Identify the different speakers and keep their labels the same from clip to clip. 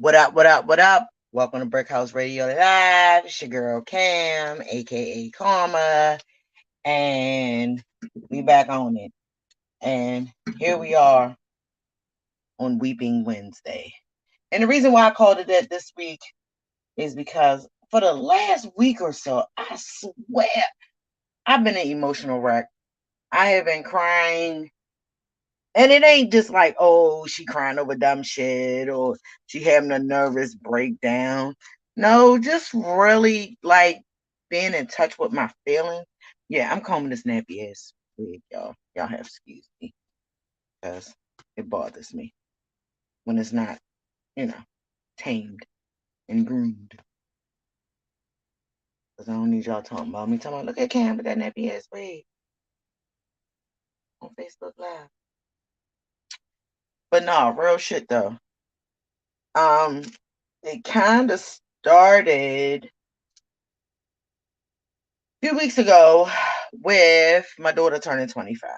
Speaker 1: What up, what up, what up? Welcome to Brickhouse Radio Live. It's your girl Cam, aka Karma, and we back on it. And here we are on Weeping Wednesday. And the reason why I called it that this week is because for the last week or so, I swear I've been an emotional wreck. I have been crying. And it ain't just like, oh, she crying over dumb shit or she having a nervous breakdown. No, just really like being in touch with my feelings. Yeah, I'm combing this nappy ass wig, y'all. Y'all have excuse me because it bothers me when it's not, you know, tamed and groomed. Because I don't need y'all talking about me. Talking about, look at Cam with that nappy ass wig on Facebook Live. But no, real shit though. Um, it kind of started few weeks ago with my daughter turning 25.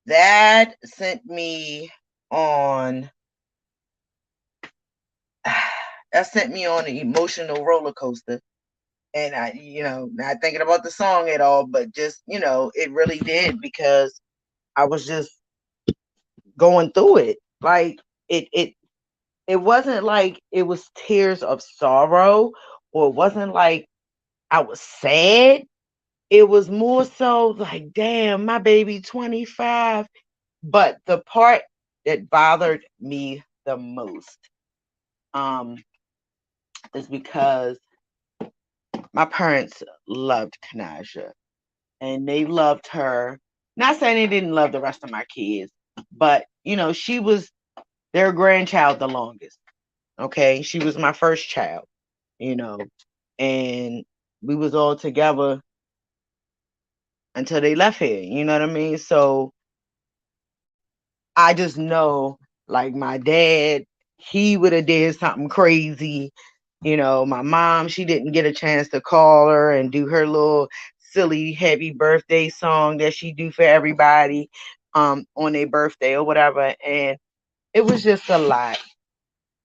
Speaker 1: That sent me on an emotional roller coaster. And I, not thinking about the song at all, but just, it really did because I was just going through it. Like it wasn't like it was tears of sorrow, or it wasn't like I was sad. It was more so like, damn, my baby 25. But the part that bothered me the most um, is because my parents loved Kanaja and they loved her. Not saying they didn't love the rest of my kids, but she was their grandchild the longest. Okay. She was my first child, you know, and we was all together until they left here. You know what I mean? So I just know, like, my dad, he would have did something crazy. My mom, she didn't get a chance to call her and do her little silly happy birthday song that she do for everybody on their birthday or whatever. And it was just a lot.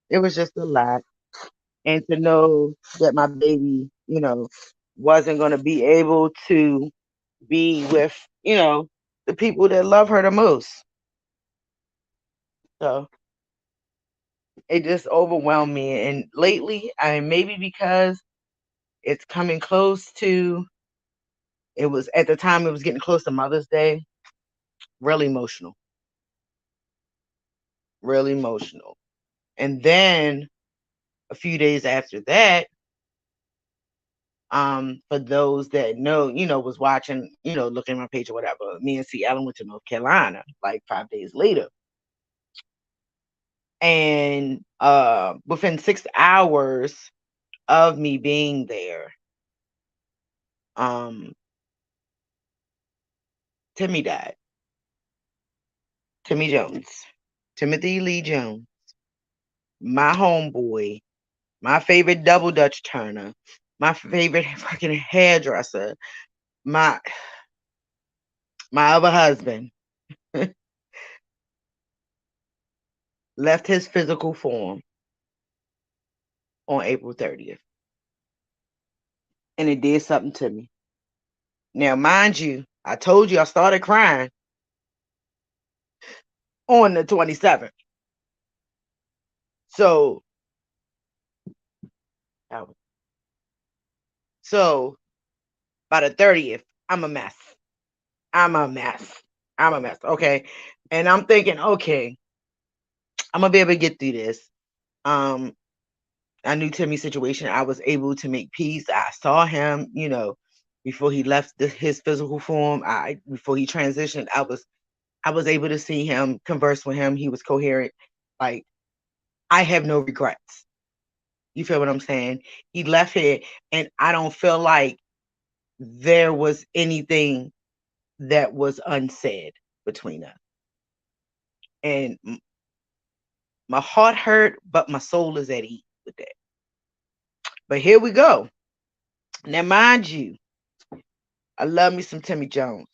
Speaker 1: It was just a lot. And to know that my baby, wasn't going to be able to be with, the people that love her the most. So it just overwhelmed me. And lately, maybe because it's coming close to, it was at the time it was getting close to Mother's Day, really emotional, really emotional. And then a few days after that, for those that know, was watching, looking at my page or whatever, me and C. Ellen went to North Carolina like 5 days later. And within 6 hours of me being there, um, Timmy died. Timmy Jones. Timothy Lee Jones. My homeboy. My favorite double Dutch turner. My favorite fucking hairdresser. My other husband left his physical form on April 30th. And it did something to me. Now, mind you, I told you I started crying on the 27th. So, by the 30th, I'm a mess. I'm a mess. I'm a mess. Okay. And I'm thinking, okay, I'm gonna be able to get through this. I knew Timmy's situation. I was able to make peace. I saw him, before he left his physical form. Before he transitioned, I was able to see him, converse with him. He was coherent. Like, I have no regrets. You feel what I'm saying? He left here, and I don't feel like there was anything that was unsaid between us. And my heart hurt, but my soul is at ease with that. But here we go. Now, mind you, I love me some Timmy Jones.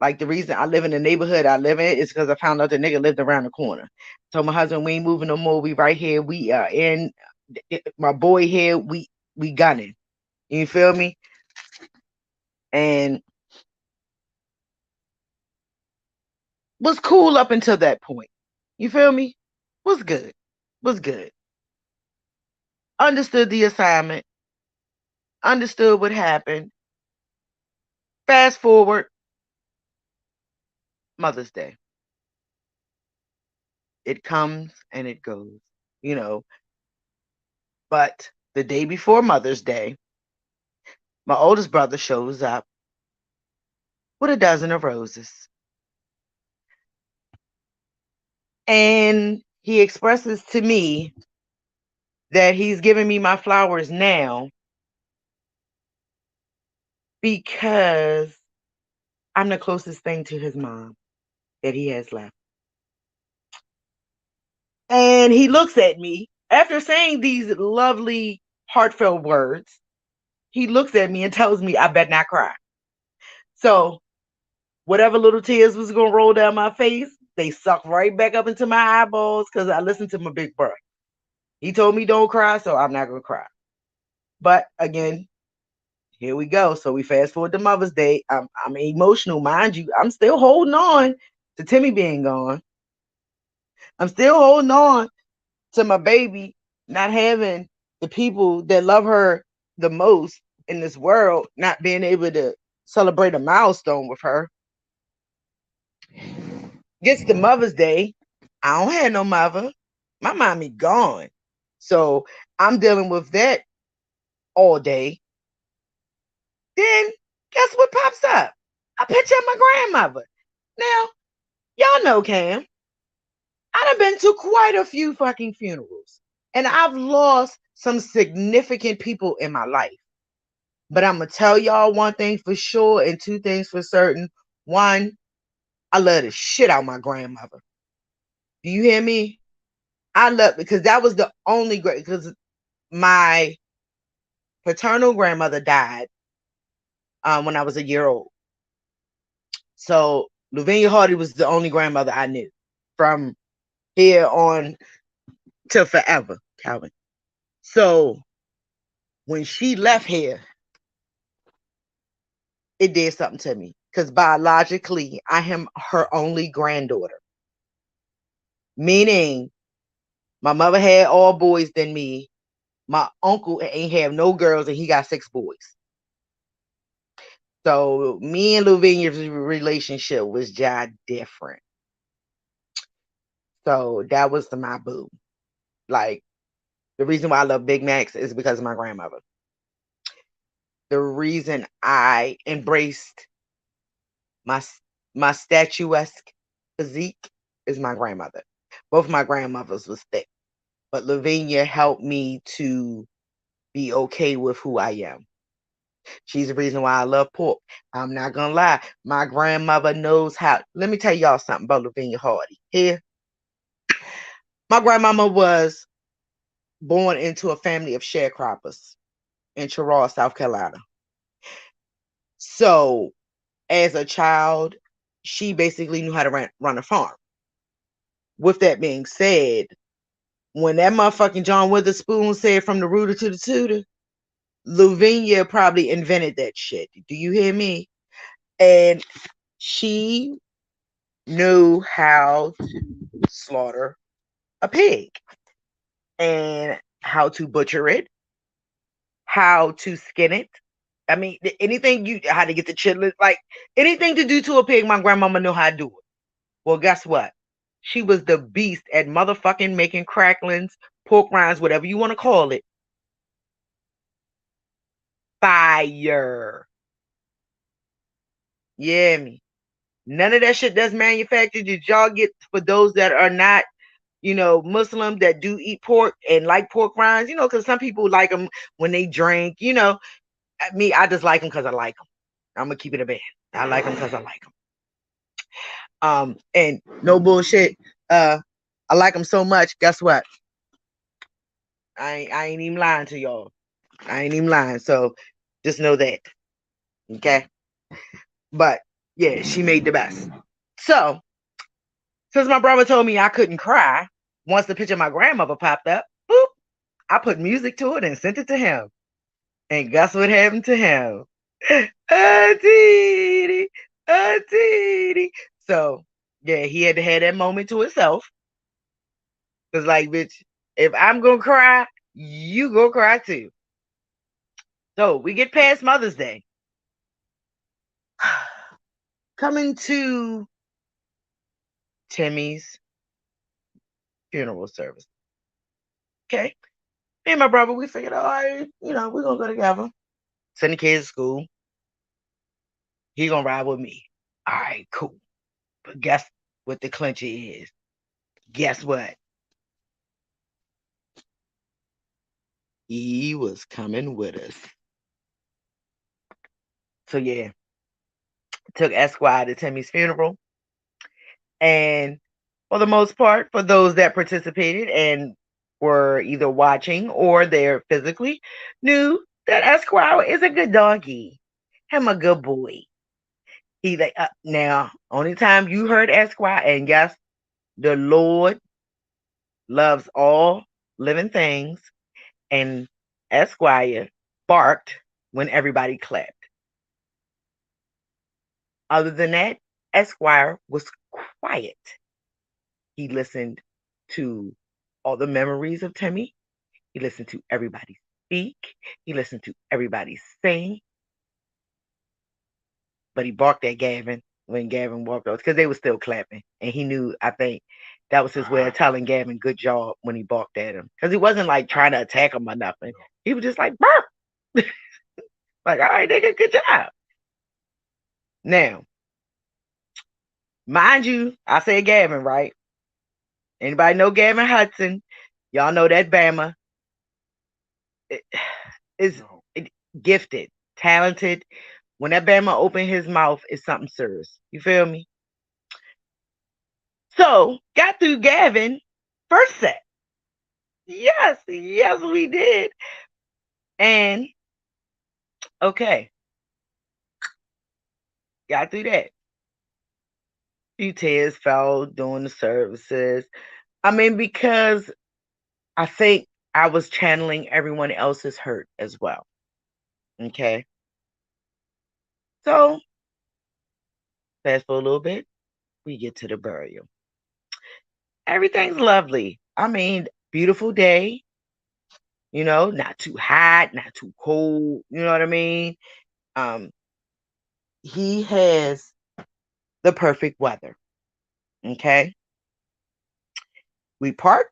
Speaker 1: Like the reason I live in the neighborhood I live in is because I found out the nigga lived around the corner. Told my husband we ain't moving no more. We right here. We are in my boy here. We gunning. You feel me? And was cool up until that point. You feel me? Was good. Was good. Understood the assignment. Understood what happened. Fast forward, Mother's Day. It comes and it goes, you know. But the day before Mother's Day, my oldest brother shows up with a dozen of roses. And he expresses to me that he's giving me my flowers now because I'm the closest thing to his mom that he has left. And he looks at me after saying these lovely, heartfelt words. He looks at me and tells me I better not cry. So whatever little tears was going to roll down my face, they sucked right back up into my eyeballs because I listened to my big brother. He told me don't cry, so I'm not going to cry. But again, here we go. So we fast forward to Mother's Day. I'm emotional, mind you. I'm still holding on to Timmy being gone. I'm still holding on to my baby not having the people that love her the most in this world, not being able to celebrate a milestone with her. Gets to Mother's Day. I don't have no mother. My mommy gone. So I'm dealing with that all day. Then guess what pops up? A picture of my grandmother. Now, y'all know Cam. I done been to quite a few fucking funerals. And I've lost some significant people in my life. But I'm going to tell y'all one thing for sure and two things for certain. One, I love the shit out of my grandmother. Do you hear me? I love, because that was the only great, because my paternal grandmother died when I was a year old. So Lavinia Hardy was the only grandmother I knew from here on till forever, Calvin. So when she left here, it did something to me because biologically, I am her only granddaughter. Meaning, my mother had all boys than me. My uncle ain't have no girls, and he got 6 boys. So me and Lavinia's relationship was just different. So that was my boo. Like, the reason why I love Big Macs is because of my grandmother. The reason I embraced my my statuesque physique is my grandmother. Both my grandmothers was thick, but Lavinia helped me to be okay with who I am. She's the reason why I love pork. I'm not gonna lie. My grandmother knows how. Let me tell y'all something about Lavinia Hardy. Here, my grandmama was born into a family of sharecroppers in Charlotte, South Carolina. So, as a child, she basically knew how to run a farm. With that being said, when that motherfucking John Witherspoon said from the rooter to the tutor, Lavinia probably invented that shit. Do you hear me? And she knew how to slaughter a pig and how to butcher it, how to skin it. I mean, anything how to get the chitlins, like anything to do to a pig, my grandmama knew how to do it. Well, guess what? She was the beast at motherfucking making cracklings, pork rinds, whatever you want to call it. Fire. Yeah, me. None of that shit that's manufactured. Did y'all get, for those that are not, Muslim that do eat pork and like pork rinds, because some people like them when they drink, me, I just like them because I like them. I'm going to keep it a band. I like them because I like them. And no bullshit. I like them so much. Guess what? I ain't even lying to y'all. I ain't even lying. So just know that. Okay. But Yeah, she made the best. So, since my brother told me I couldn't cry, once the picture of my grandmother popped up, boop, I put music to it and sent it to him. And guess what happened to him? Auntie, auntie. So, yeah, he had to have that moment to himself. Because, like, bitch, if I'm going to cry, you go cry too. So, we get past Mother's Day. Coming to Timmy's funeral service. Okay. Me and my brother, we figured, all right, we're going to go together. Send the kids to school. He going to ride with me. All right, cool. But guess what the clincher is? Guess what? He was coming with us. So, yeah, took Esquire to Timmy's funeral. And for the most part, for those that participated and were either watching or there physically, knew that Esquire is a good doggy. Him a good boy. He like now, only time you heard Esquire, and yes, the Lord loves all living things, and Esquire barked when everybody clapped. Other than that, Esquire was quiet. He listened to all the memories of Timmy. He listened to everybody speak. He listened to everybody sing. But he barked at Gavin when Gavin walked out because they were still clapping. And he knew, I think, that was his way of telling Gavin good job when he barked at him. Because he wasn't like trying to attack him or nothing. He was just like, bark. Like, all right, nigga, good job. Now, mind you, I said Gavin, right? Anybody know Gavin Hudson? Y'all know that Bama is gifted, talented. When that Bama opened his mouth, it's something serious. You feel me? So, got through Gavin, first set. Yes, we did. And, okay, got through that. Few tears fell during the services. I mean, because I think I was channeling everyone else's hurt as well. Okay. So, fast forward a little bit, we get to the burial. Everything's lovely. I mean, beautiful day. Not too hot, not too cold. You know what I mean? He has the perfect weather. Okay. We park.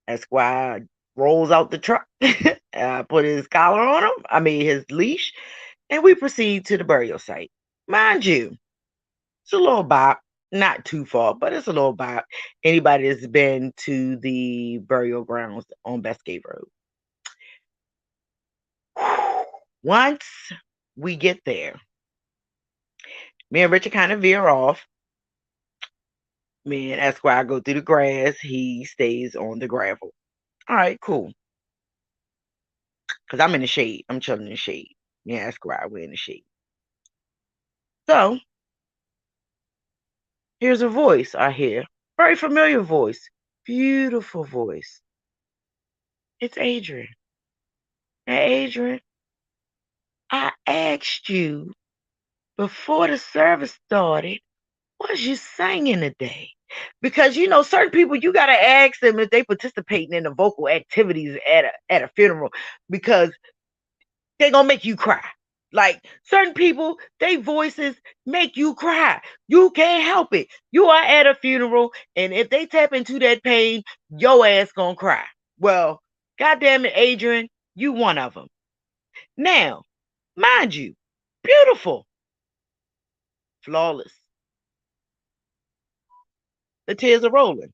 Speaker 1: Esquire rolls out the truck, put his collar on him. I mean, his leash, and we proceed to the burial site. Mind you, it's a little bop, not too far, but it's a little bop. Anybody that's been to the burial grounds on Bestgate Road. Once we get there, me and Richard kind of veer off. Me and Esquire go through the grass. He stays on the gravel. All right, cool. Because I'm in the shade. I'm chilling in the shade. Me and Esquire, we're in the shade. So, here's a voice I hear. Very familiar voice. Beautiful voice. It's Adrian. Hey, Adrian, I asked you before the service started, was you singing today? Because certain people, you gotta ask them if they participating in the vocal activities at a funeral, because they're gonna make you cry. Like certain people, their voices make you cry. You can't help it. You are at a funeral, and if they tap into that pain, your ass gonna cry. Well, goddamn it, Adrian, you one of them. Now, mind you, beautiful, flawless. The tears are rolling.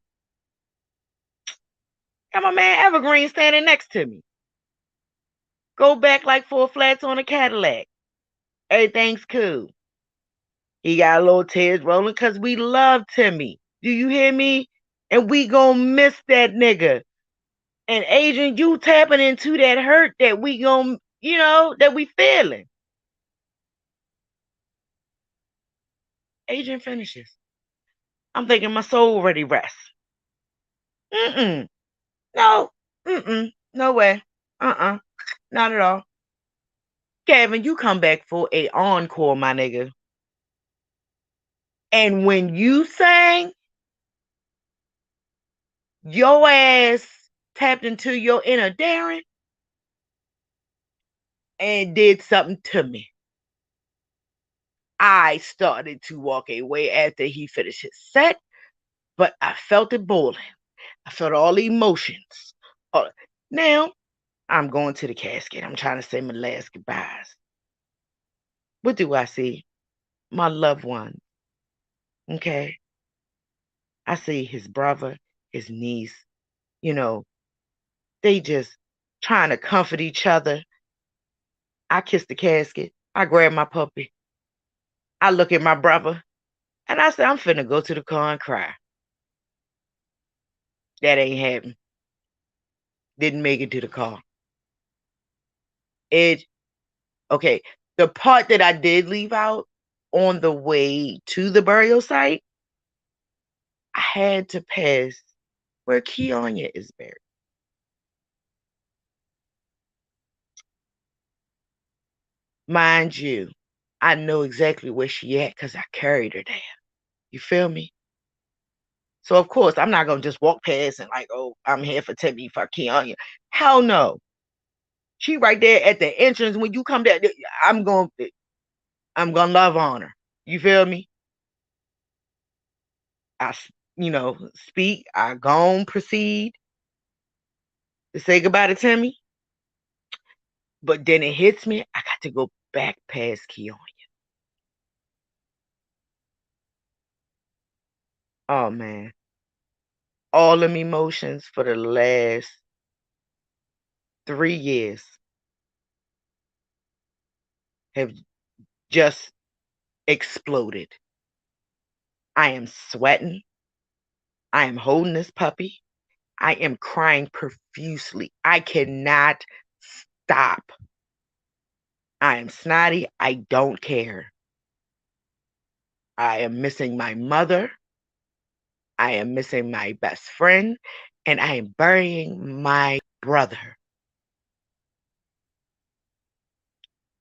Speaker 1: Got my man Evergreen standing next to me. Go back like 4 flats on a Cadillac. Everything's cool. He got a little tears rolling because we love Timmy. Do you hear me? And we gonna miss that nigga. And Adrian, you tapping into that hurt that we gonna, that we feeling. Agent finishes. I'm thinking my soul already rests. Mm-mm. No. Mm-mm. No way. Uh-uh. Not at all. Kevin, you come back for a encore, my nigga. And when you sang, your ass tapped into your inner Darren and did something to me. I started to walk away after he finished his set, but I felt it boiling. I felt all the emotions. Now, I'm going to the casket. I'm trying to say my last goodbyes. What do I see? My loved one. Okay. I see his brother, his niece, you know, they just trying to comfort each other. I kiss the casket. I grab my puppy. I look at my brother and I say, I'm finna go to the car and cry. That ain't happened. Didn't make it to the car. It, okay. The part that I did leave out on the way to the burial site, I had to pass where Keonya is buried. Mind you, I know exactly where she at because I carried her there. You feel me? So of course I'm not gonna just walk past and like, oh, I'm here for Timmy for Keonya. Hell no. She right there at the entrance. When you come there, I'm gonna love on her. You feel me? I speak. I go on, proceed to say goodbye to Timmy. But then it hits me. I got to go back past Keonya. Oh man, all them emotions for the last 3 years have just exploded. I am sweating. I am holding this puppy. I am crying profusely. I cannot stop. I am snotty. I don't care. I am missing my mother. I am missing my best friend. And I am burying my brother.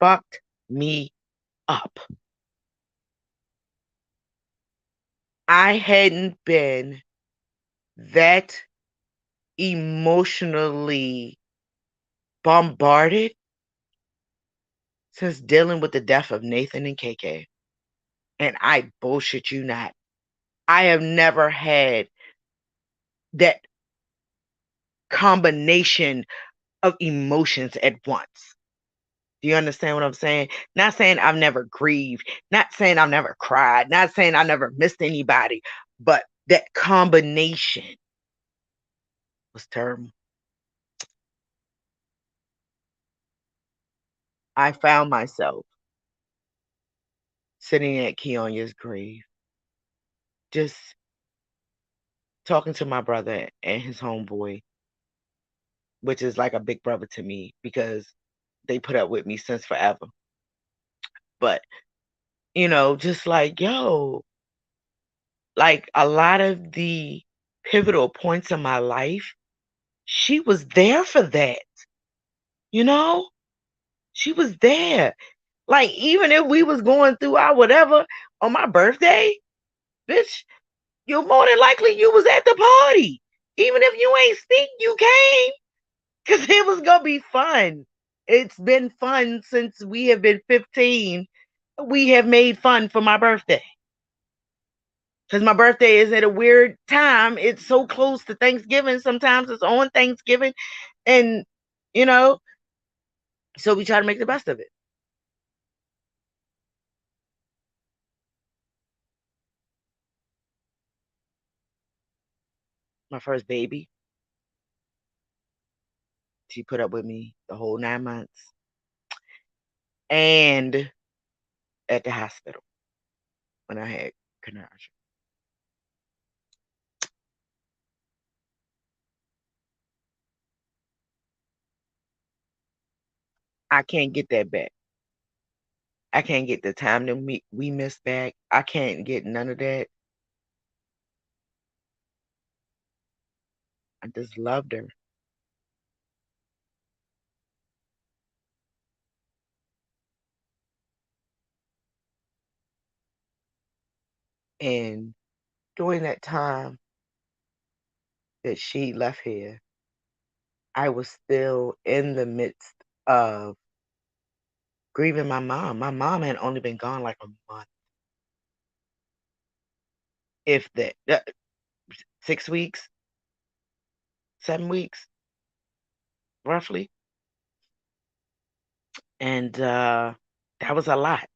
Speaker 1: Fucked me up. I hadn't been that emotionally bombarded since dealing with the death of Nathan and KK. And I bullshit you not. I have never had that combination of emotions at once. Do you understand what I'm saying? Not saying I've never grieved, not saying I've never cried, not saying I never missed anybody, but that combination was terrible. I found myself sitting at Keonya's grave, just talking to my brother and his homeboy, which is like a big brother to me because they put up with me since forever. But, just like, yo, like a lot of the pivotal points in my life, she was there for that. You know? She was there. Like, even if we was going through our whatever on my birthday, bitch, you more than likely you was at the party. Even if you ain't speak, you came. Cause it was gonna be fun. It's been fun since we have been 15. We have made fun for my birthday. Because my birthday is at a weird time. It's so close to Thanksgiving. Sometimes it's on Thanksgiving. And, you know, so we try to make the best of it. My first baby, she put up with me the whole 9 months. And at the hospital when I had cancer. I can't get that back. I can't get the time that we missed back. I can't get none of that. I just loved her. And during that time that she left here, I was still in the midst of grieving my mom. My mom had only been gone like a month, if that, 6 weeks, 7 weeks, roughly. And that was a lot.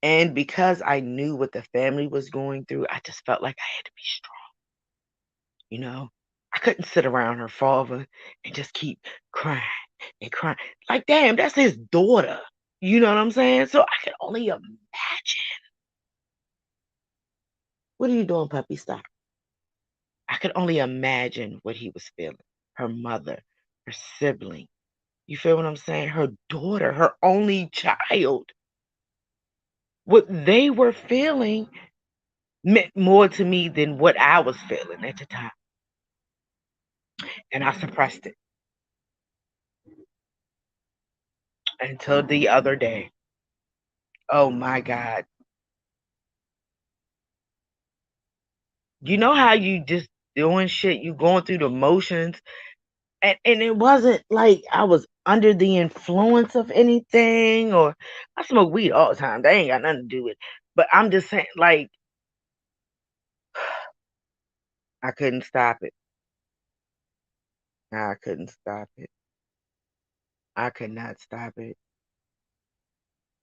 Speaker 1: And because I knew what the family was going through, I just felt like I had to be strong, you know? I couldn't sit around her father and just keep crying and crying. Like, damn, that's his daughter. You know what I'm saying? So I could only imagine. What are you doing, puppy? Stop. I could only imagine what he was feeling. Her mother, her sibling. You feel what I'm saying? Her daughter, her only child. What they were feeling meant more to me than what I was feeling at the time. And I suppressed it until the other day. Oh my God. You know how you just doing shit, you going through the motions, and it wasn't like I was under the influence of anything, or I smoke weed all the time. That ain't got nothing to do with it. But I'm just saying, like, I couldn't stop it. I couldn't stop it. I could not stop it.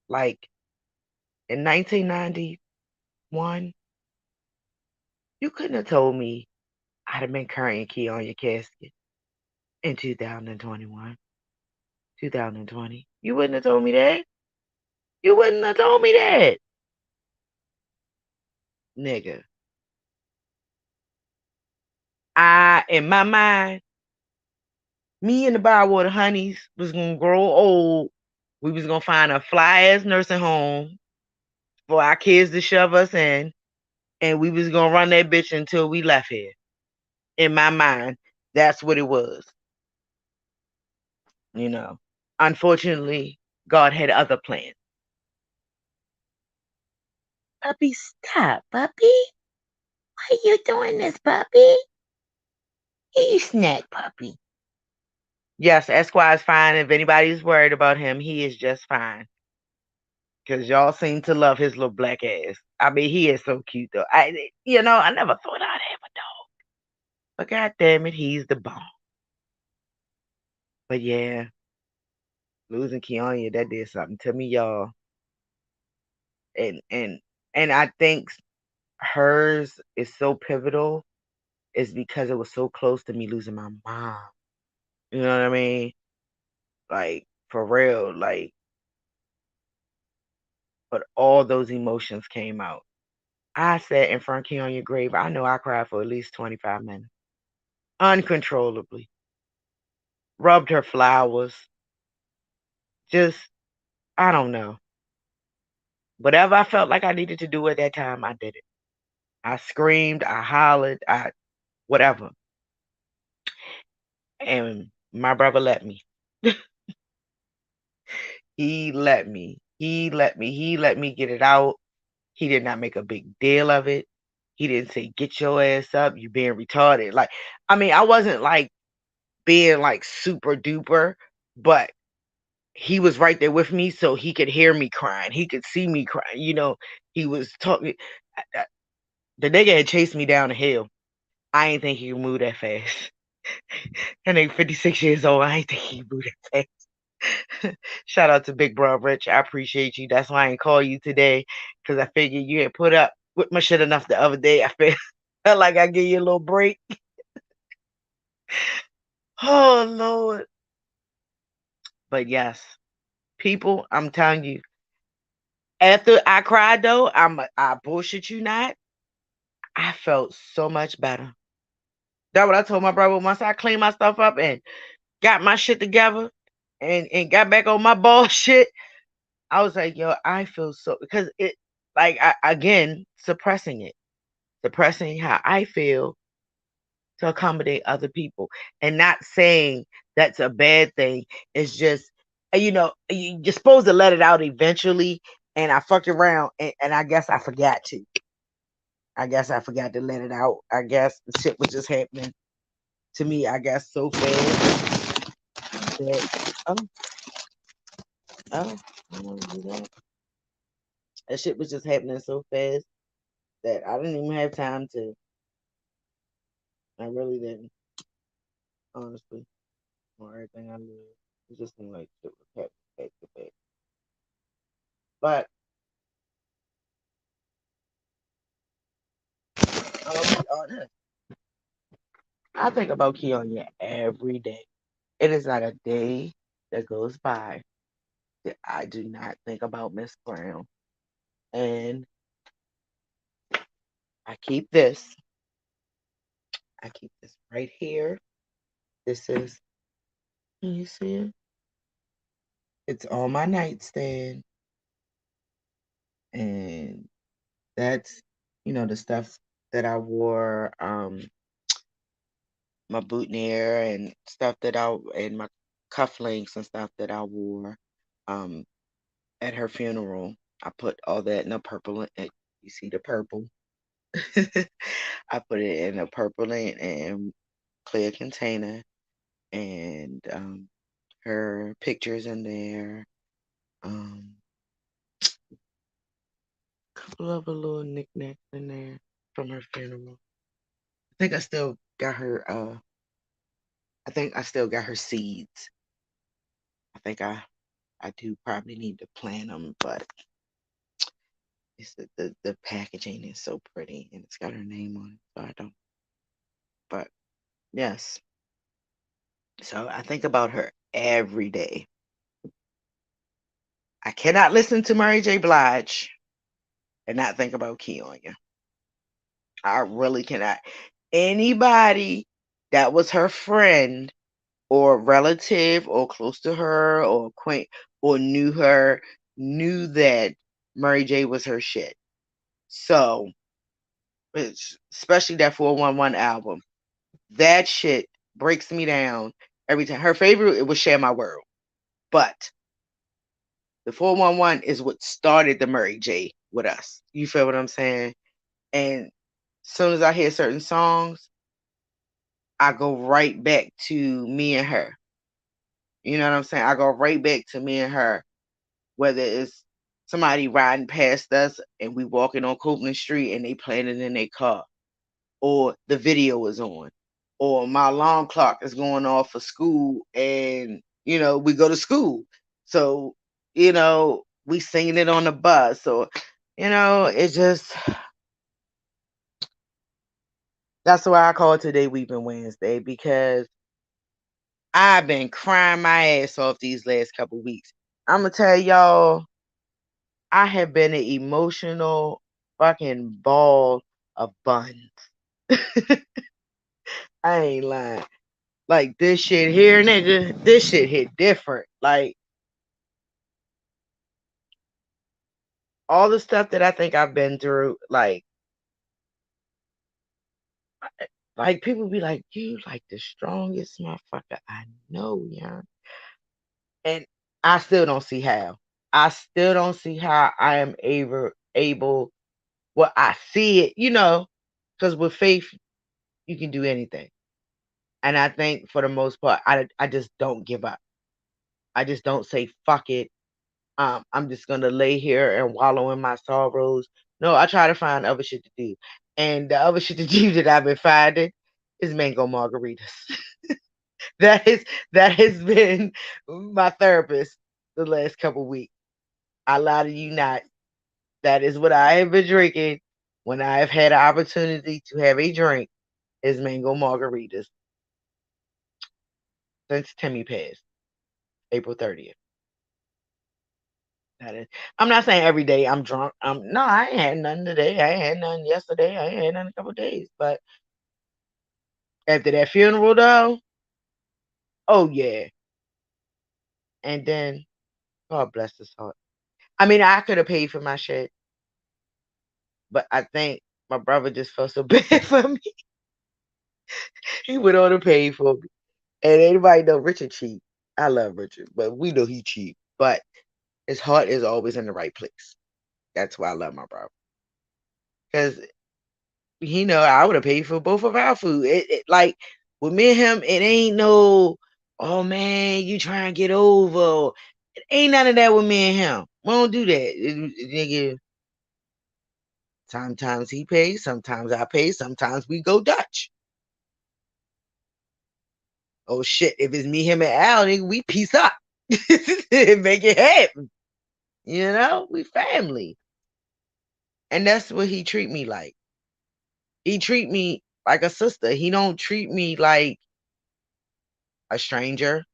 Speaker 1: Like in 1991, you couldn't have told me I'd have been carrying key on your casket in 2021, 2020. You wouldn't have told me that. You wouldn't have told me that, nigga. In my mind, me and the Bywater Honeys was gonna grow old. We was gonna find a fly ass nursing home for our kids to shove us in, and we was gonna run that bitch until we left here. In my mind, that's what it was. You know, unfortunately, God had other plans. Puppy, stop, puppy. Why you doing this, puppy? You snack, puppy. Yes, Esquire's fine. If anybody's worried about him, he is just fine. Because y'all seem to love his little black ass. I mean, he is so cute, though. I never thought I'd have a dog. But god damn it, he's the bomb. But yeah, losing Keonya, that did something to me, y'all. And and and I think hers is so pivotal is because it was so close to me losing my mom. You know what I mean? Like, for real, like, but all those emotions came out. I sat in front of Keonya's grave. I know I cried for at least 25 minutes. Uncontrollably. Rubbed her flowers. Just, I don't know. Whatever I felt like I needed to do at that time, I did it. I screamed, I hollered, whatever. And my brother let me. He let me. He let me. He let me get it out. He did not make a big deal of it. He didn't say, "Get your ass up, you being retarded." Like, I mean, I wasn't like being like super duper, but he was right there with me so he could hear me crying. He could see me crying. He was talking. The nigga had chased me down the hill. I ain't think he could move that fast. That nigga 56 years old. I ain't think he moved that fast. Shout out to Big Bro Rich. I appreciate you. That's why I ain't call you today. Cause I figured you had put up with my shit enough the other day. I felt like I give you a little break. Oh Lord. But yes, people, I'm telling you, after I cried though, I bullshit you not. I felt so much better. That's what I told my brother. Once I cleaned my stuff up and got my shit together and got back on my ball shit, I was like, yo, I feel so because it like again suppressing how I feel to accommodate other people, and not saying that's a bad thing. It's just you're supposed to let it out eventually, and I fucked around, and I guess I forgot to. I guess I forgot to let it out. I guess the shit was just happening to me. I guess so fast that oh, I don't want to do that. That shit was just happening so fast that I didn't even have time to. I really didn't, honestly. On everything I knew, it just seemed like shit was happening back to back. But I'm gonna be honest. I think about Keonya every day. It is not a day that goes by that I do not think about Miss Brown. And I keep this. I keep this right here. This is, can you see it? It's on my nightstand. And that's, the stuff that I wore, my boutonniere and stuff and my cufflinks and stuff that I wore um, at her funeral. I put all that in a purple. You see the purple? I put it in a purple and clear container, and her pictures in there. Couple of little knickknacks in there from her funeral. I think I still got her. I think I still got her seeds. I think I do probably need to plant them, but it's the packaging is so pretty and it's got her name on it, so I don't. But yes, so I think about her every day. I cannot listen to Mary J. Blige and not think about Keonya. I really cannot. Anybody that was her friend or relative or close to her or acquaint or knew her knew that Mary J was her shit. So, especially that 411 album, that shit breaks me down every time. Her favorite it was Share My World, but the 411 is what started the Mary J with us. You feel what I'm saying? And as soon as I hear certain songs, I go right back to me and her. You know what I'm saying? I go right back to me and her, whether it's somebody riding past us and we walking on Copeland Street and they playing it in their car, or the video is on, or my alarm clock is going off for school and we go to school. So, we singing it on the bus, or it just that's why I call today Weeping Wednesday, because I've been crying my ass off these last couple weeks. I'm gonna tell y'all, I have been an emotional fucking ball of buns. I ain't lying. Like this shit here, nigga, this shit hit different. Like all the stuff that I think I've been through, like people be like, you like the strongest motherfucker I know, yeah. And I still don't see how. I still don't see how I am able. Well, I see it, because with faith you can do anything. And I think for the most part, I just don't give up. I just don't say fuck it. I'm just gonna lay here and wallow in my sorrows. No, I try to find other shit to do. And the other shit to do that I've been finding is mango margaritas. that is that has been my therapist the last couple weeks. I lie to you not. That is what I have been drinking when I have had an opportunity to have a drink is mango margaritas since Timmy passed, April 30th. That is, I'm not saying every day I'm drunk. No, I ain't had none today. I ain't had none yesterday. I ain't had none a couple days. But after that funeral, though, oh yeah. And then, God bless his heart. I mean, I could have paid for my shit, but I think my brother just felt so bad for me. He went on to pay for me. And anybody know Richard cheap. I love Richard, but we know he cheap. But his heart is always in the right place. That's why I love my brother. Because I would have paid for both of our food. Like with me and him, it ain't no, oh man, you trying to get over. It ain't none of that with me and him. We don't do that. Nigga, sometimes he pays, sometimes I pay, sometimes we go Dutch. Oh shit, if it's me, him, and Al, nigga, we piece up. Make it happen. We family. And that's what he treat me like. He treat me like a sister. He don't treat me like a stranger.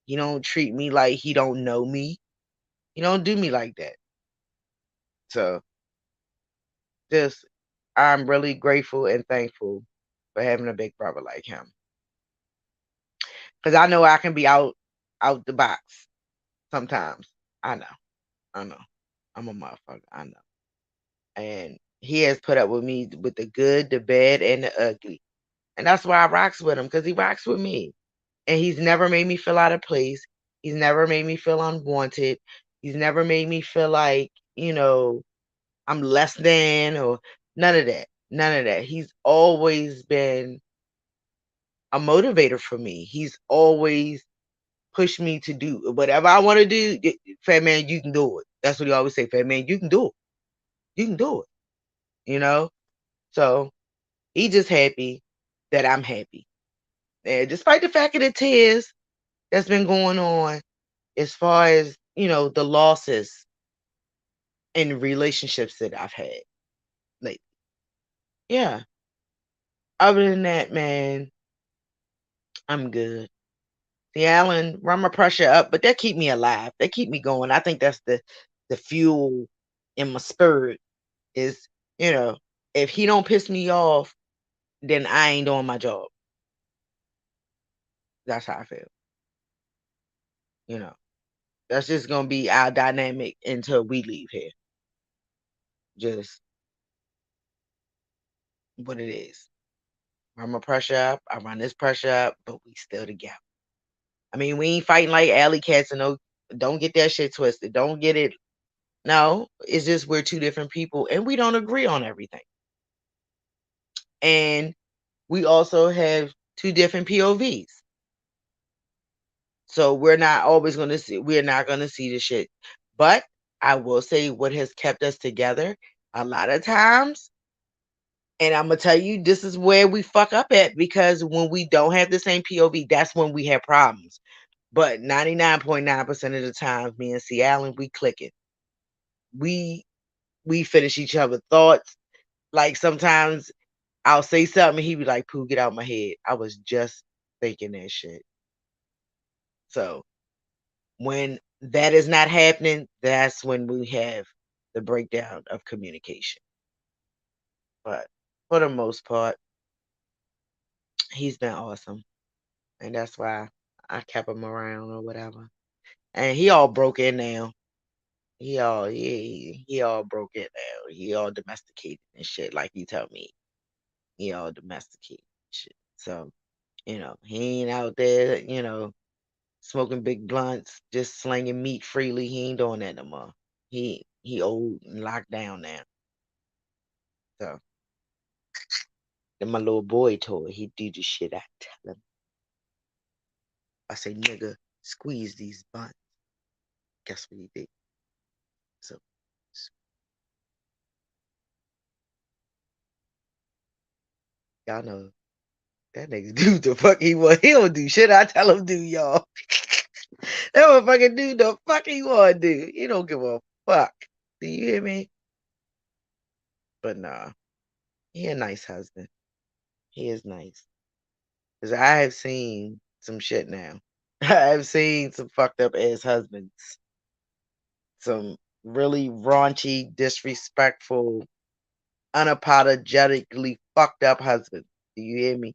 Speaker 1: He don't treat me like he don't know me. He don't do me like that. So just I'm really grateful and thankful for having a big brother like him. Cause I know I can be out the box sometimes. I know. I know. I'm a motherfucker. I know. And he has put up with me with the good, the bad, and the ugly. And that's why I rocks with him, because he rocks with me. And he's never made me feel out of place. He's never made me feel unwanted. He's never made me feel like, I'm less than or none of that. None of that. He's always been a motivator for me. He's always pushed me to do whatever I want to do. Fat man, you can do it. That's what he always say. Fat man, you can do it. You can do it. You know? So he just happy that I'm happy. And despite the fact of the tears that's been going on as far as, the losses in relationships that I've had lately. Yeah. Other than that, man, I'm good. The Allen run my pressure up, but that keep me alive. They keep me going. I think that's the fuel in my spirit is, if he don't piss me off, then I ain't doing my job. That's how I feel. You know. That's just gonna be our dynamic until we leave here. Just what it is. Run my pressure up. I run this pressure up, but we still together. I mean, we ain't fighting like alley cats and no. Don't get that shit twisted. Don't get it. No, it's just we're two different people and we don't agree on everything. And we also have two different POVs. So we're not gonna see the shit. But I will say what has kept us together a lot of times. And I'm gonna tell you, this is where we fuck up at, because when we don't have the same POV, that's when we have problems. But 99.9% of the time, me and C. Allen, we click it. We finish each other's thoughts. Like sometimes I'll say something and he be like, Pooh, get out my head. I was just thinking that shit. So when that is not happening, that's when we have the breakdown of communication. But for the most part, he's been awesome. And that's why I kept him around or whatever. And he all broke in now. He all broke in now. He all domesticated and shit, like you tell me. He all domesticated and shit. So, he ain't out there, smoking big blunts, just slinging meat freely. He ain't doing that no more. He old and locked down now. So then my little boy toy, he do the shit I tell him. I say, nigga, squeeze these buns. Guess what he did? So y'all know that nigga do the fuck he want. He don't do shit I tell him do, y'all. That motherfucker do the fuck he want to do. He don't give a fuck. Do you hear me? But nah, he a nice husband. He is nice. Because I have seen some shit now. I have seen some fucked up ass husbands. Some really raunchy, disrespectful, unapologetically fucked up husbands. Do you hear me?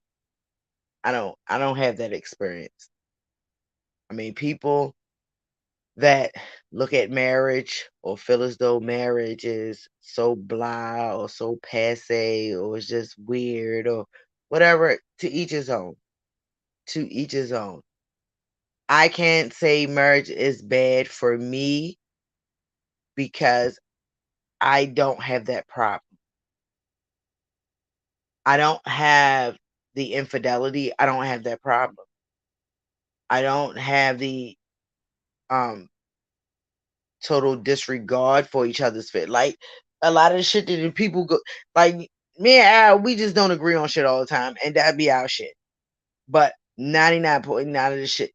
Speaker 1: I don't have that experience. I mean, people that look at marriage or feel as though marriage is so blah or so passe or it's just weird or whatever. To each his own. To each his own. I can't say marriage is bad for me because I don't have that problem. I don't have the infidelity. I don't have that problem. I don't have the um total disregard for each other's fit. Like a lot of the shit that the people go like me and Al, we just don't agree on shit all the time, and that'd be our shit. But 99.9 of the shit,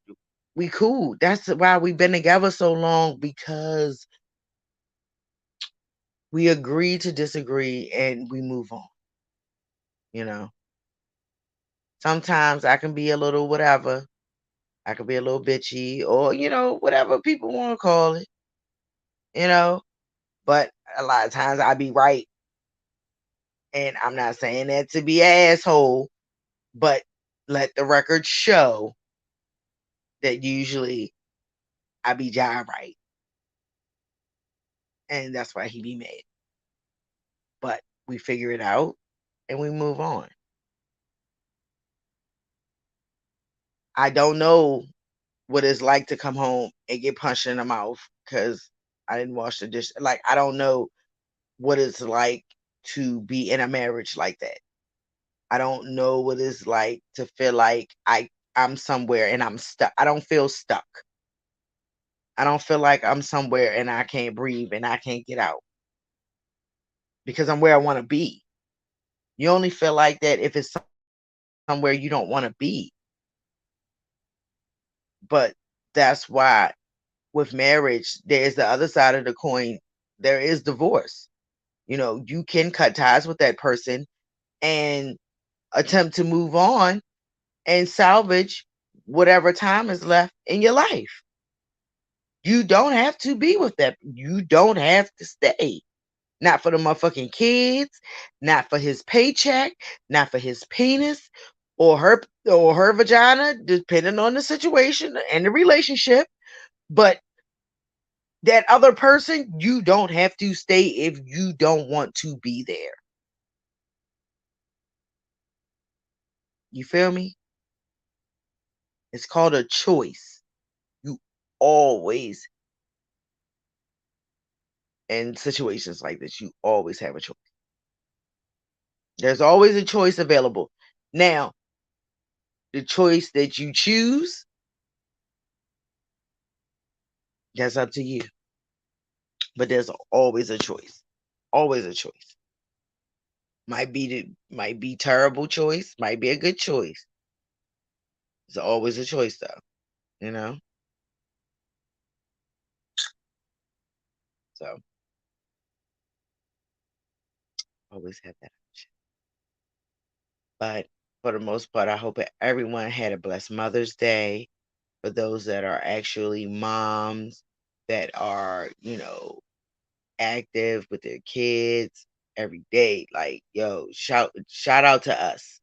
Speaker 1: we cool. That's why we've been together so long, because we agree to disagree and we move on. You know, sometimes I can be a little whatever. I can be a little bitchy or, whatever people want to call it, you know, but a lot of times I be right. And I'm not saying that to be an asshole, but let the record show that usually I be jive right. And that's why he be mad. But we figure it out and we move on. I don't know what it's like to come home and get punched in the mouth because I didn't wash the dish. Like, I don't know what it's like to be in a marriage like that. I don't know what it's like to feel like I'm somewhere and I'm stuck. I don't feel stuck. I don't feel like I'm somewhere and I can't breathe and I can't get out because I'm where I want to be. You only feel like that if it's somewhere you don't want to be. But that's why with marriage, there's the other side of the coin. There is divorce. You can cut ties with that person and attempt to move on and salvage whatever time is left in your life. You don't have to be with that. You don't have to stay. Not for the motherfucking kids, not for his paycheck, not for his penis or her vagina, depending on the situation and the relationship. But that other person, you don't have to stay if you don't want to be there. You feel me? It's called a choice. You always, in situations like this, you always have a choice. There's always a choice available. Now, the choice that you choose, that's up to you. But there's always a choice. Always a choice. Might be terrible choice, might be a good choice. It's always a choice though, you know? So always have that option. But for the most part, I hope that everyone had a blessed Mother's Day. For those that are actually moms that are, active with their kids every day. Like, yo, shout out to us.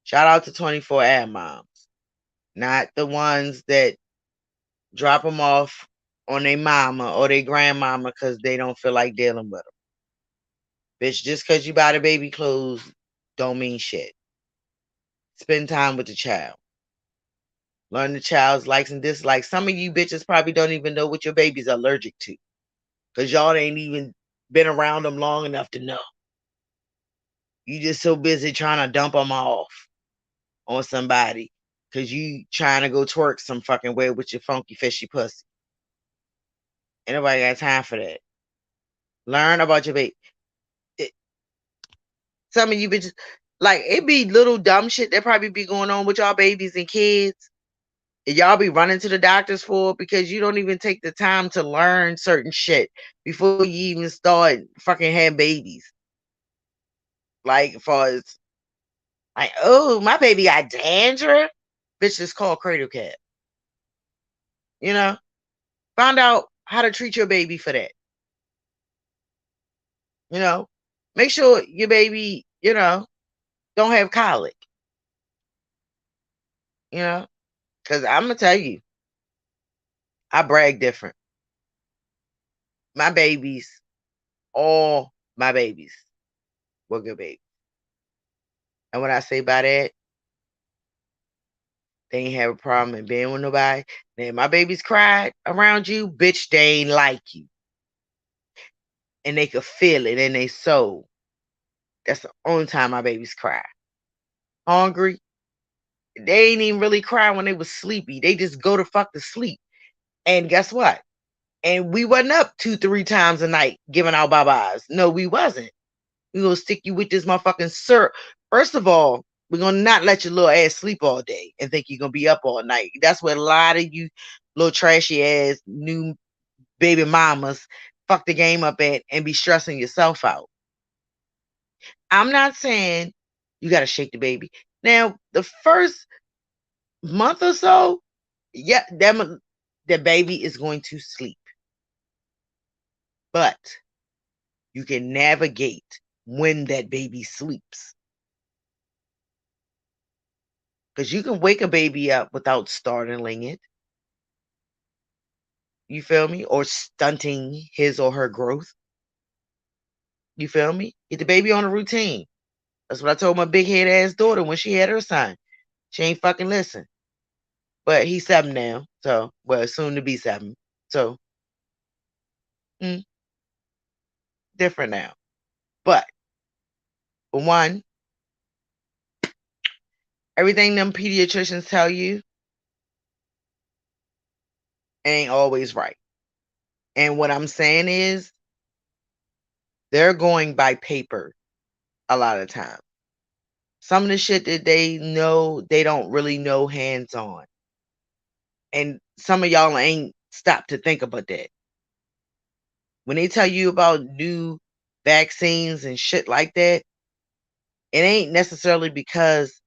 Speaker 1: Shout out to 24-hour moms. Not the ones that drop them off on their mama or their grandmama because they don't feel like dealing with them. Bitch, just because you buy the baby clothes don't mean shit. Spend time with the child. Learn the child's likes and dislikes. Some of you bitches probably don't even know what your baby's allergic to because y'all ain't even been around them long enough to know. You just so busy trying to dump them off on somebody because you trying to go twerk some fucking way with your funky fishy pussy. Ain't nobody got time for that. Learn about your baby. It, some of you bitches, like, it be little dumb shit that probably be going on with y'all babies and kids. And y'all be running to the doctors for because you don't even take the time to learn certain shit before you even start fucking having babies. Like, for as, like, oh, my baby got dandruff. Bitch, it's called cradle cap. You know? Find out how to treat your baby for that. You know? Make sure your baby, don't have colic. You know? Because I'm going to tell you, I brag different. My babies, all my babies were good babies. And when I say by that, they ain't have a problem in being with nobody. Then my babies cried around you, bitch, they ain't like you. And they could feel it in their soul. That's the only time my babies cry. Hungry, they ain't even really cry when they was sleepy. They just go to fuck to sleep. And guess what? And we wasn't up 2-3 times a night giving out bye-byes. No, we wasn't. We gonna stick you with this motherfucking syrup. First of all, we're gonna not let your little ass sleep all day and think you're gonna be up all night. That's what a lot of you little trashy ass new baby mamas fuck the game up at and be stressing yourself out. I'm not saying you gotta shake the baby. Now, the first month or so, yeah, the baby is going to sleep. But you can navigate when that baby sleeps. Because you can wake a baby up without startling it. You feel me? Or stunting his or her growth. You feel me? Get the baby on a routine. That's what I told my big head ass daughter when she had her son. She ain't fucking listen. But he's 7 now. So, well, soon to be 7. So, different now. But, for one, everything them pediatricians tell you ain't always right. And what I'm saying is, they're going by paper a lot of time. Some of the shit that they know, they don't really know hands on. And some of y'all ain't stopped to think about that. When they tell you about new vaccines and shit like that, it ain't necessarily because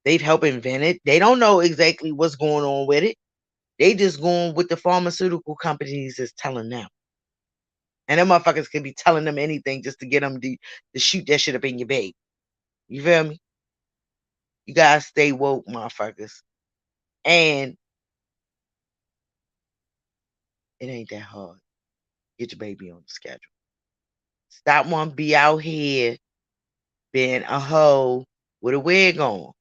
Speaker 1: they've helped invent it. They don't know exactly what's going on with it. They just going with the pharmaceutical companies is telling them. And them motherfuckers could be telling them anything just to get them to shoot that shit up in your baby. You feel me? You gotta stay woke, motherfuckers. And it ain't that hard. Get your baby on the schedule. Stop wanting to be out here being a hoe with a wig on.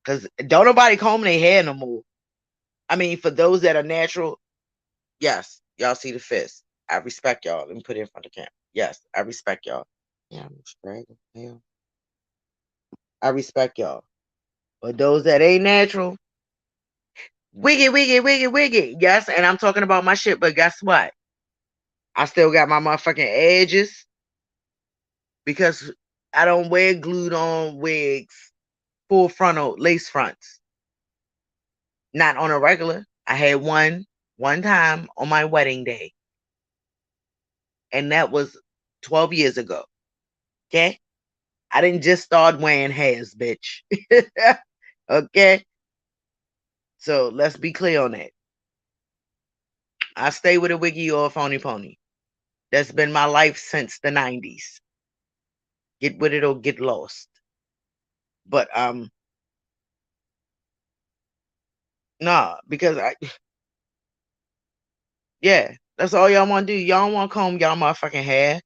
Speaker 1: Because don't nobody comb their hair no more. I mean, for those that are natural, yes, y'all see the fist. I respect y'all. Let me put it in front of the camera. Yes, I respect y'all. Yeah, I'm straight. Yeah. I respect y'all. But those that ain't natural, wiggy, wiggy, wiggy, wiggy. Yes, and I'm talking about my shit, but guess what? I still got my motherfucking edges because I don't wear glued on wigs, full frontal lace fronts. Not on a regular. I had one time on my wedding day. And that was 12 years ago. Okay? I didn't just start wearing hairs, bitch. Okay? So let's be clear on that. I stay with a wiggy or a phony pony. That's been my life since the 90s. Get with it or get lost. But nah, because that's all y'all want to do. Y'all want to comb y'all motherfucking hair.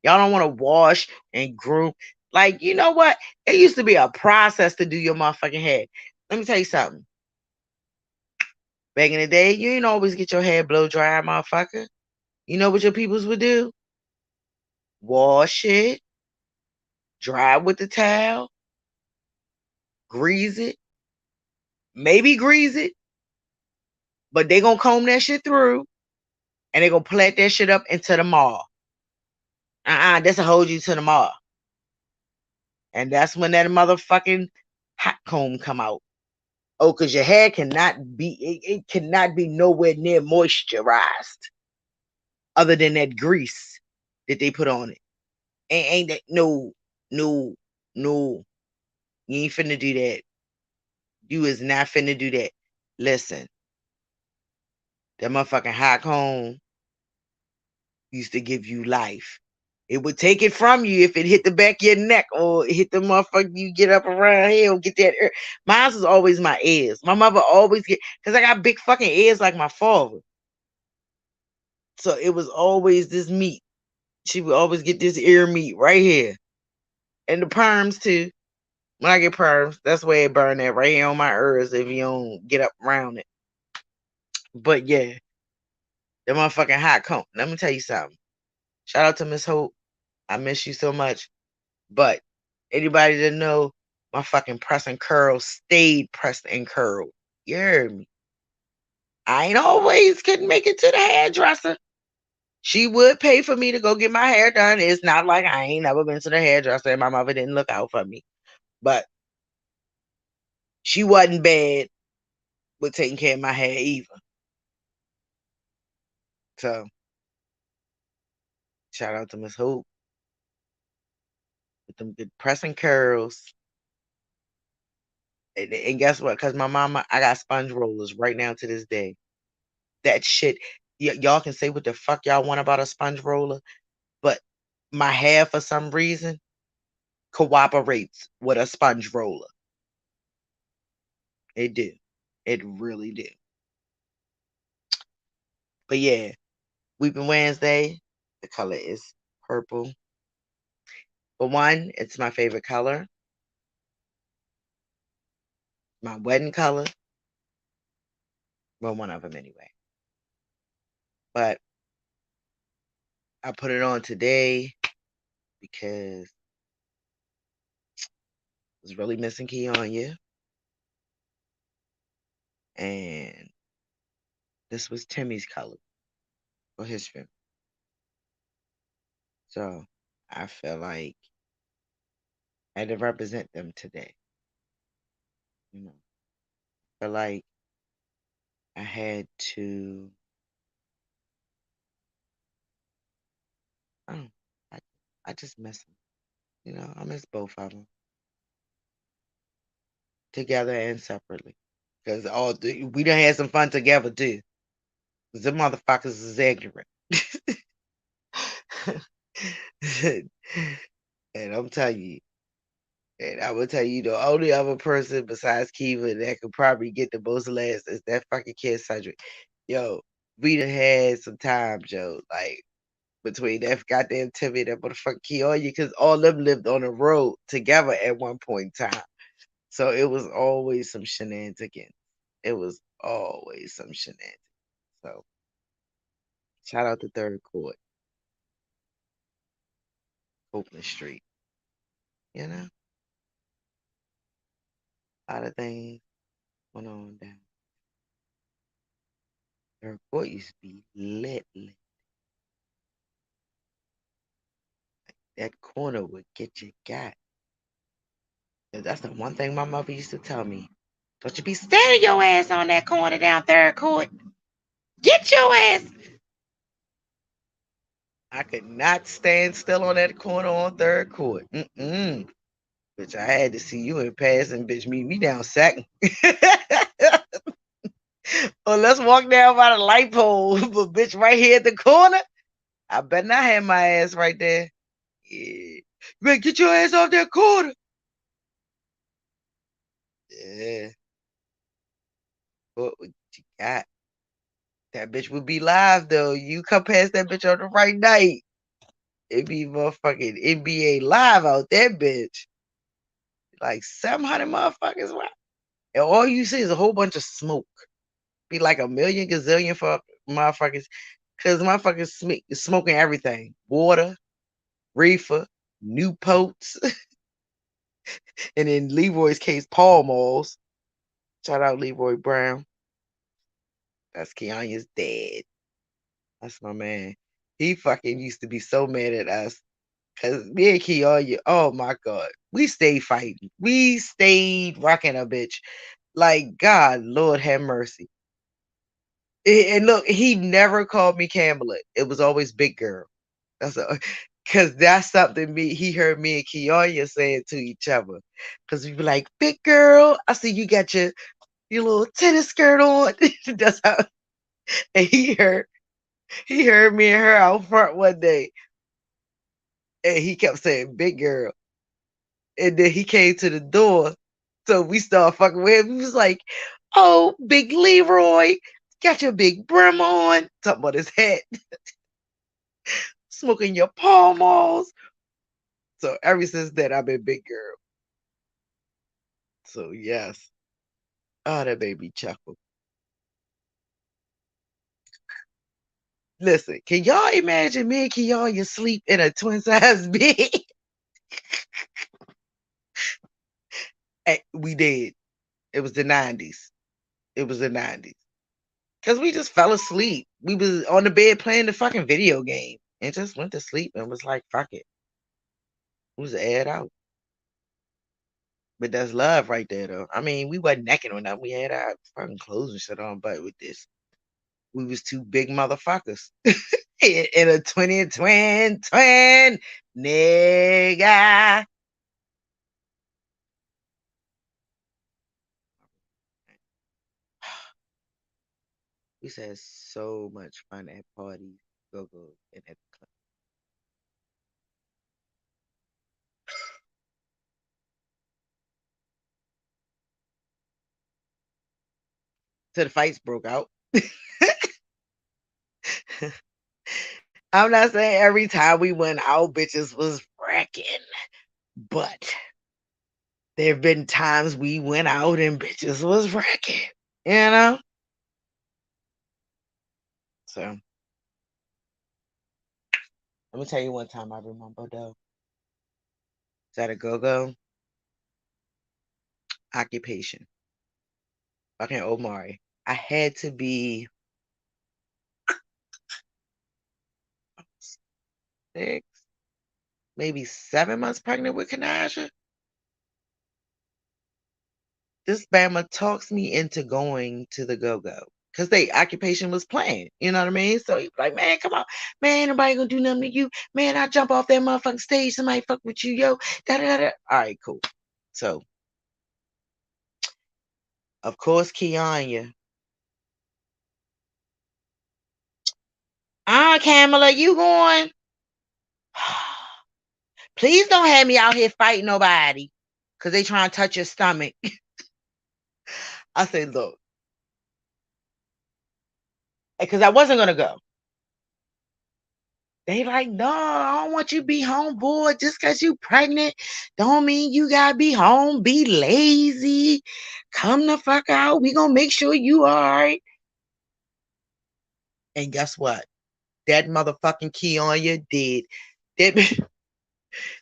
Speaker 1: Y'all don't want to wash and groom. Like, you know what? It used to be a process to do your motherfucking hair. Let me tell you something. Back in the day, you didn't always get your hair blow dry, motherfucker. You know what your peoples would do? Wash it, dry with the towel, grease it, maybe grease it, but they gonna comb that shit through and they gonna plait that shit up into the mall. That's a hold you to the mall. And that's when that motherfucking hot comb come out. Oh, because your hair cannot be, it cannot be nowhere near moisturized other than that grease that they put on it. Ain't that, no, no, no. You ain't finna do that. You is not finna do that. Listen, that motherfucking hot comb used to give you life. It would take it from you if it hit the back of your neck or it hit the motherfucker you get up around here or get that ear. Mine was always my ears. My mother always get, because I got big fucking ears like my father. So it was always this meat. She would always get this ear meat right here. And the perms too. When I get perms, that's where it burn at right here on my ears if you don't get up around it. But yeah, the motherfucking hot cone. Let me tell you something. Shout out to Miss Hope. I miss you so much. But anybody that know my fucking press and curl stayed pressed and curled. You heard me. I ain't always couldn't make it to the hairdresser. She would pay for me to go get my hair done. It's not like I ain't never been to the hairdresser and my mother didn't look out for me. But she wasn't bad with taking care of my hair either. So shout out to Miss Hope with them good pressing curls. And guess what? Because my mama, I got sponge rollers right now to this day. That shit, y'all can say what the fuck y'all want about a sponge roller, but my hair, for some reason, cooperates with a sponge roller. It do. It really do. But yeah, Weeping Wednesday, the color is purple. For one, it's my favorite color. My wedding color. Well, one of them anyway. But I put it on today because I was really missing Kenya. And this was Timmy's color for his film. So I feel like I had to represent them today. You know, I feel like I had to. I don't. I, I just miss them. You know, I miss both of them together and separately. Because we done had some fun together too. Because the motherfuckers is ignorant. And I'm telling you, and I will tell you, the only other person besides Kiva that could probably get the most laughs is that fucking kid Cedric. Yo, we done had some time, Joe. Like between that goddamn Timmy and that motherfucking Keoya, because all of them lived on the road together at one point in time. So it was always some shenanigans. It was always some shenanigans. So shout out to Third Court, Oakland Street. You know, a lot of things went on down. Third Court used to be lit. That corner would get you got. And that's the one thing my mother used to tell me. Don't you be standing your ass on that corner down Third Court. Get your ass. I could not stand still on that corner on Third Court. Mm-mm. Bitch, I had to see you in passing, bitch. Meet me down second. Well, let's walk down by the light pole. But bitch, right here at the corner, I better not have my ass right there. Yeah. You better get your ass off that corner. Yeah. What you got? That bitch would be live though. You come past that bitch on the right night. It be motherfucking NBA live out there, bitch. Like 700 motherfuckers. And all you see is a whole bunch of smoke. Be like a million gazillion for motherfuckers. Cause motherfuckers smoking everything. Water, reefer, Newports, and in Leroy's case, Paul Malls. Shout out Leroy Brown. That's Kenya's dad. That's my man. He fucking used to be so mad at us. Cause me and Kenya, oh my God, we stayed fighting. We stayed rocking a bitch. Like, God, Lord have mercy. And look, he never called me Camelot. It was always Big Girl. Cause that's something he heard me and Kenya saying to each other. Cause we be like, Big Girl, I see you got your little tennis skirt on. That's how. And he heard me and her out front one day, and he kept saying Big Girl. And then he came to the door, so we started fucking with him. He was like, "Oh, Big Leroy." Got your big brim on, talking about his hat, smoking your Pall Malls. So ever since then, I've been big girl. So yes. Oh, that made me chuckle. Listen, can y'all imagine me and Keonya sleep in a twin size bed? We did. It was the 90s. It was the 90s. Because we just fell asleep. We was on the bed playing the fucking video game and just went to sleep and was like, fuck it. It was aired out. But that's love right there, though. I mean, we wasn't necking on that. We had our fucking clothes and shit on, but with this, we was two big motherfuckers in a twin nigga. We had so much fun at parties, go and at the club. Till the fights broke out. I'm not saying every time we went out, bitches was wrecking, but there have been times we went out and bitches was wrecking, you know? So let me tell you one time I remember though. Is that a go-go? Occupation. Fucking Omari. I had to be 6, maybe 7 months pregnant with Kanaja. This Bama talks me into going to the go-go. Cause they occupation was playing, you know what I mean? So he like, man, come on, man, ain't nobody gonna do nothing to you, man. I jump off that motherfucking stage, somebody fuck with you, yo. Da da da. All right, cool. So, of course, Keanya. Kamala, you going? Please don't have me out here fighting nobody, cause they trying to touch your stomach. I said, look, because I wasn't gonna go. They like, no, I don't want you to be home bored just because you pregnant. Don't mean you gotta be home, be lazy. Come the fuck out. We gonna make sure you all right. And guess what? That motherfucking Keonya did. That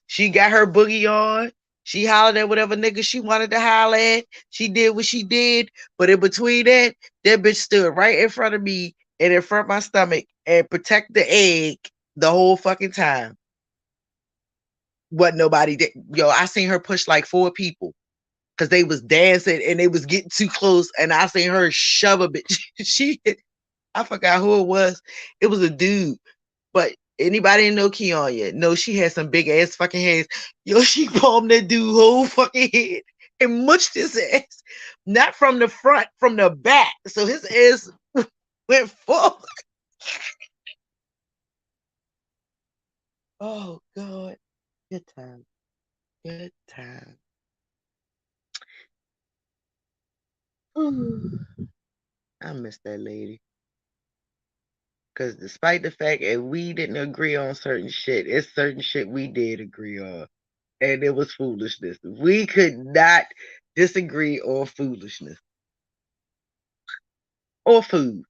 Speaker 1: she got her boogie on. She hollered at whatever nigga she wanted to holler at. She did what she did. But in between that bitch stood right in front of me and in front of my stomach and protect the egg the whole fucking time. What nobody did. Yo, I seen her push like 4 people because they was dancing and they was getting too close. And I seen her shove a bitch. I forgot who it was. It was a dude. But anybody know Keonya? No, she had some big ass fucking hands. Yo, she palmed that dude whole fucking head and mushed his ass. Not from the front, from the back. So his ass went forward. Oh God. Good time. Good time. Ooh, I miss that lady. Because despite the fact that we didn't agree on certain shit, it's certain shit we did agree on. And it was foolishness. We could not disagree on foolishness or food.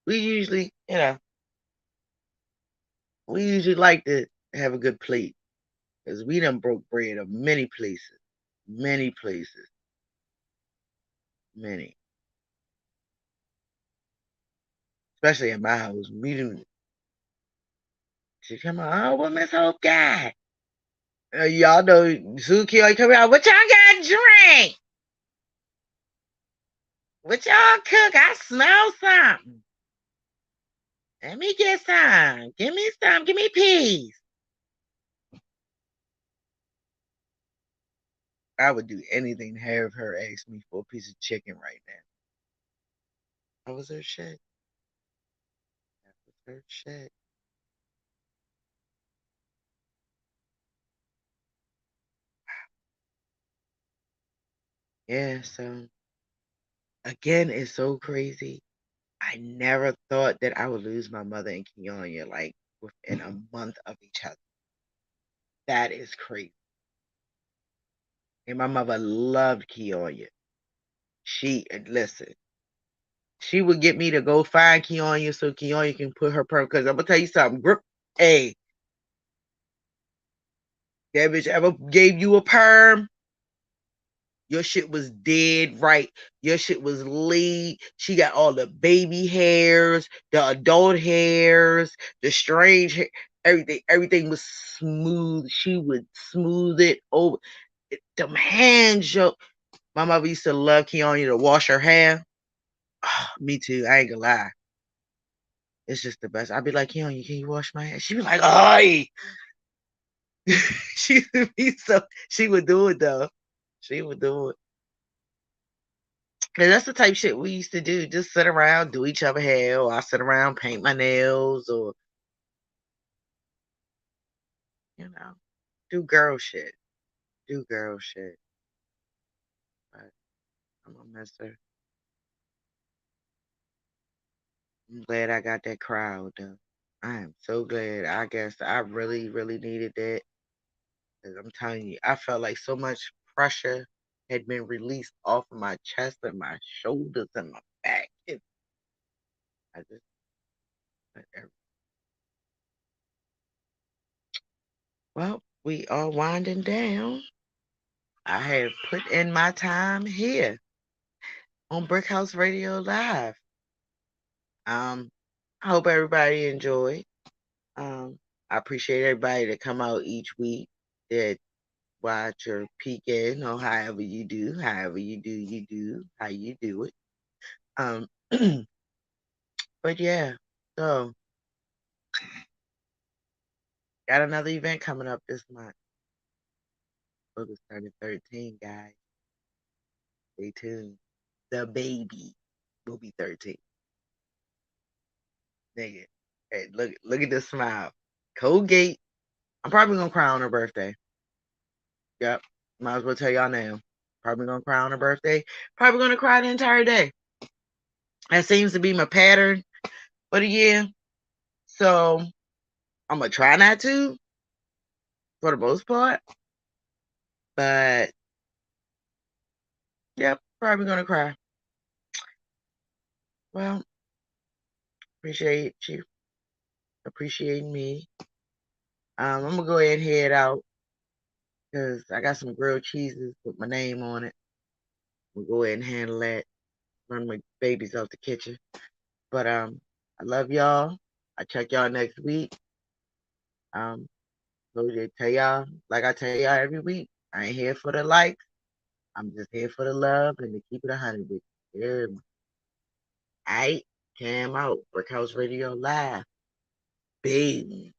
Speaker 1: We usually, we usually like to have a good plate. Because we done broke bread of many places. Many places. Many. Especially at my house. We didn't. She come on, oh, what Miss Hope got? Y'all know Zuki come out. What y'all got to drink? What y'all cook? I smell something. Let me get some. Give me some. Give me peas. I would do anything to have her ask me for a piece of chicken right now. That was her shit. That was her shit. Yeah, so again, it's so crazy. I never thought that I would lose my mother and Keonya like within a month of each other. That is crazy. And my mother loved Keonya. Listen, she would get me to go find Keonya so Keonya can put her perm. Because I'm gonna tell you something. Hey, that bitch ever gave you a perm? Your shit was dead right. Your shit was laid. She got all the baby hairs, the adult hairs, the strange hair, everything. Everything was smooth. She would smooth it over. Them hands, yo. My mother used to love Keonya to wash her hair. Oh, me too. I ain't gonna lie. It's just the best. I'd be like, Keonya, can you wash my hair? She'd be like, "Oi!" She would be so. She would do it though. She would do it. And that's the type shit we used to do. Just sit around, do each other hair, or I sit around, paint my nails, or you know, do girl shit. Do girl shit. But I'm gonna miss her. I'm glad I got that crowd though. I am so glad. I guess I really, really needed that. Cause I'm telling you, I felt like so much pressure had been released off of my chest and my shoulders and my back. I just, well, we are winding down. I have put in my time here on Brickhouse Radio Live. I hope everybody enjoyed. I appreciate everybody that come out each week that watch or peek in or however you do, how you do it. Um, but yeah, so got another event coming up this month. August 13, guys. Stay tuned. The baby will be 13. Nigga. Hey, look at this smile. Colgate. I'm probably gonna cry on her birthday. Yep. Might as well tell y'all now. Probably gonna cry on her birthday. Probably gonna cry the entire day. That seems to be my pattern for the year. So I'm gonna try not to for the most part. But yep, probably gonna cry. Well, appreciate you. Appreciate me. I'm gonna go ahead and head out because I got some grilled cheeses with my name on it. We'll go ahead and handle that. Run my babies out the kitchen. But I love y'all. I check y'all next week. So they tell y'all, like I tell y'all every week, I ain't here for the likes. I'm just here for the love and to keep it 100 with you. Yeah. Aight, came out. Brickhouse Radio Live. Baby.